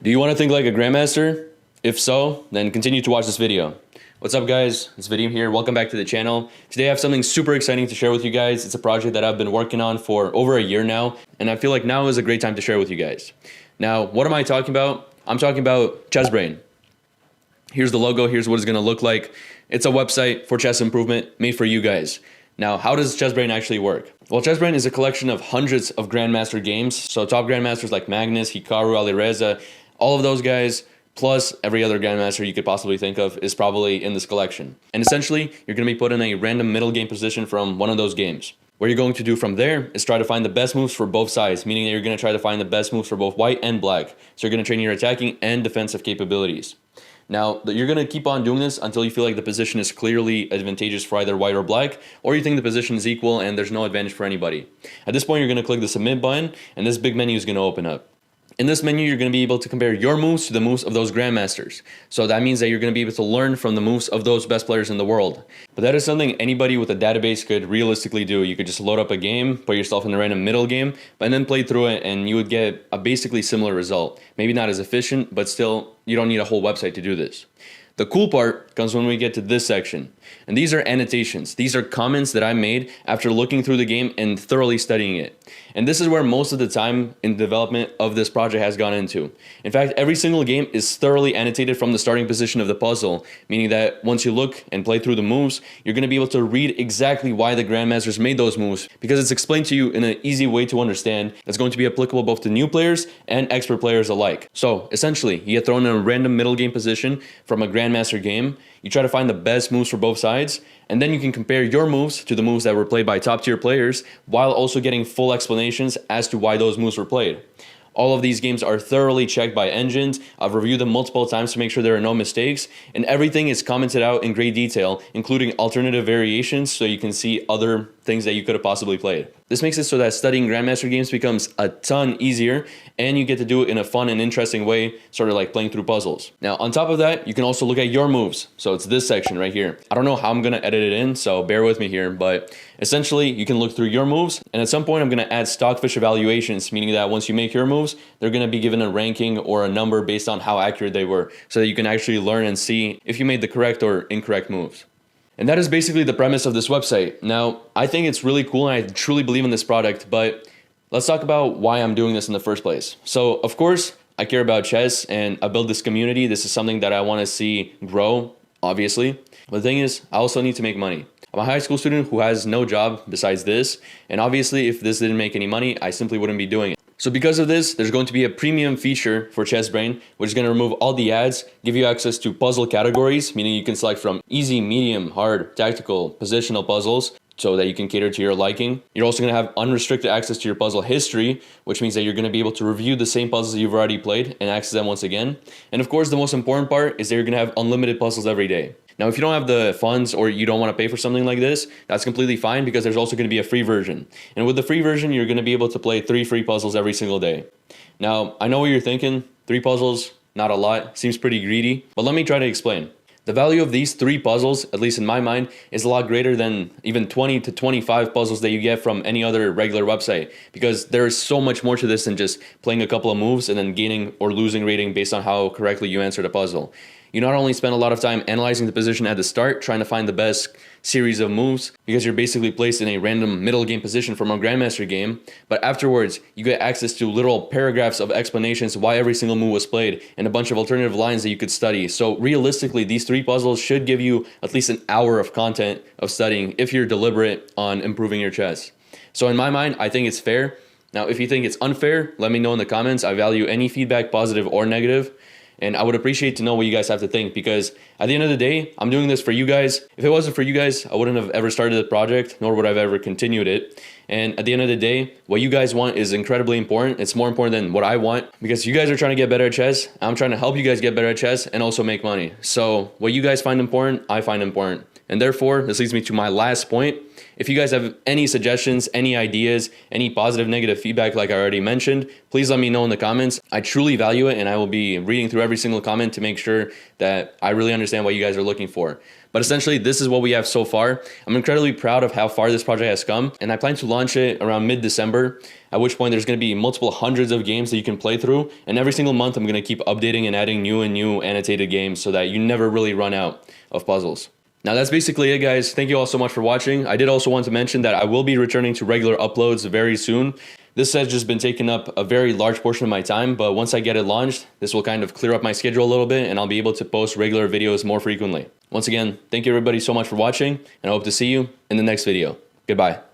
Do you want to think like a grandmaster? If so, then continue to watch this video. What's up guys, it's Vadim here, welcome back to the channel. Today I have something super exciting to share with you guys. It's a project that I've been working on for over a year now, and I feel like now is a great time to share with you guys. Now, what am I talking about? I'm talking about ChessBrain. Here's the logo, here's what it's going to look like. It's a website for chess improvement made for you guys. Now, how does ChessBrain actually work? Well, ChessBrain is a collection of hundreds of grandmaster games. So top grandmasters like Magnus, Hikaru, Alireza, all of those guys, plus every other grandmaster you could possibly think of is probably in this collection. And essentially, you're going to be put in a random middle game position from one of those games. What you're going to do from there is try to find the best moves for both sides, meaning that you're going to try to find the best moves for both white and black. So you're going to train your attacking and defensive capabilities. Now, you're going to keep on doing this until you feel like the position is clearly advantageous for either white or black, or you think the position is equal and there's no advantage for anybody. At this point, you're going to click the submit button, and this big menu is going to open up. In this menu, you're going to be able to compare your moves to the moves of those grandmasters. So that means that you're going to be able to learn from the moves of those best players in the world. But that is something anybody with a database could realistically do. You could just load up a game, put yourself in a random middle game, and then play through it, and you would get a basically similar result. Maybe not as efficient, but still, you don't need a whole website to do this. The cool part comes when we get to this section. And these are annotations. These are comments that I made after looking through the game and thoroughly studying it. And this is where most of the time in development of this project has gone into. In fact, every single game is thoroughly annotated from the starting position of the puzzle, meaning that once you look and play through the moves, you're going to be able to read exactly why the grandmasters made those moves, because it's explained to you in an easy way to understand that's going to be applicable both to new players and expert players alike. So essentially, you get thrown in a random middle game position from a grandmaster game. You try to find the best moves for both sides, and then you can compare your moves to the moves that were played by top tier players while also getting full explanations as to why those moves were played. All of these games are thoroughly checked by engines. I've reviewed them multiple times to make sure there are no mistakes, and everything is commented out in great detail, including alternative variations so you can see other things that you could have possibly played. This makes it so that studying grandmaster games becomes a ton easier, and you get to do it in a fun and interesting way, sort of like playing through puzzles. Now, on top of that, you can also look at your moves. So it's this section right here. I don't know how I'm going to edit it in, so bear with me here, but essentially you can look through your moves, and at some point I'm going to add stockfish evaluations, meaning that once you make your moves, they're going to be given a ranking or a number based on how accurate they were, so that you can actually learn and see if you made the correct or incorrect moves. And that is basically the premise of this website. Now, I think it's really cool and I truly believe in this product, but let's talk about why I'm doing this in the first place. So, of course, I care about chess and I build this community. This is something that I want to see grow, obviously. But the thing is, I also need to make money. I'm a high school student who has no job besides this, and obviously if this didn't make any money, I simply wouldn't be doing it. So because of this, there's going to be a premium feature for ChessBrain, which is going to remove all the ads, give you access to puzzle categories, meaning you can select from easy, medium, hard, tactical, positional puzzles, so that you can cater to your liking. You're also going to have unrestricted access to your puzzle history, which means that you're going to be able to review the same puzzles you've already played and access them once again. And of course, the most important part is that you're going to have unlimited puzzles every day. Now, if you don't have the funds or you don't want to pay for something like this, that's completely fine, because there's also going to be a free version. And with the free version, you're going to be able to play 3 free puzzles every single day. Now, I know what you're thinking. 3 puzzles, not a lot, seems pretty greedy, but let me try to explain. The value of these 3 puzzles, at least in my mind, is a lot greater than even 20 to 25 puzzles that you get from any other regular website, because there is so much more to this than just playing a couple of moves and then gaining or losing rating based on how correctly you answered a puzzle. You not only spend a lot of time analyzing the position at the start, trying to find the best series of moves, because you're basically placed in a random middle game position from a grandmaster game, but afterwards you get access to literal paragraphs of explanations why every single move was played and a bunch of alternative lines that you could study. So realistically, these 3 puzzles should give you at least an hour of content of studying if you're deliberate on improving your chess. So in my mind, I think it's fair. Now, if you think it's unfair, let me know in the comments. I value any feedback, positive or negative. And I would appreciate to know what you guys have to think, because at the end of the day, I'm doing this for you guys. If it wasn't for you guys, I wouldn't have ever started the project, nor would I have ever continued it. And at the end of the day, what you guys want is incredibly important. It's more important than what I want, because you guys are trying to get better at chess. I'm trying to help you guys get better at chess and also make money. So what you guys find important, I find important. And therefore, this leads me to my last point. If you guys have any suggestions, any ideas, any positive, negative feedback like I already mentioned, please let me know in the comments. I truly value it, and I will be reading through every single comment to make sure that I really understand what you guys are looking for. But essentially, this is what we have so far. I'm incredibly proud of how far this project has come, and I plan to launch it around mid-December, at which point there's going to be multiple hundreds of games that you can play through, and every single month I'm going to keep updating and adding new and new annotated games so that you never really run out of puzzles. Now that's basically it, guys. Thank you all so much for watching. I did also want to mention that I will be returning to regular uploads very soon. This has just been taking up a very large portion of my time, but once I get it launched, this will kind of clear up my schedule a little bit and I'll be able to post regular videos more frequently. Once again, thank you everybody so much for watching, and I hope to see you in the next video. Goodbye.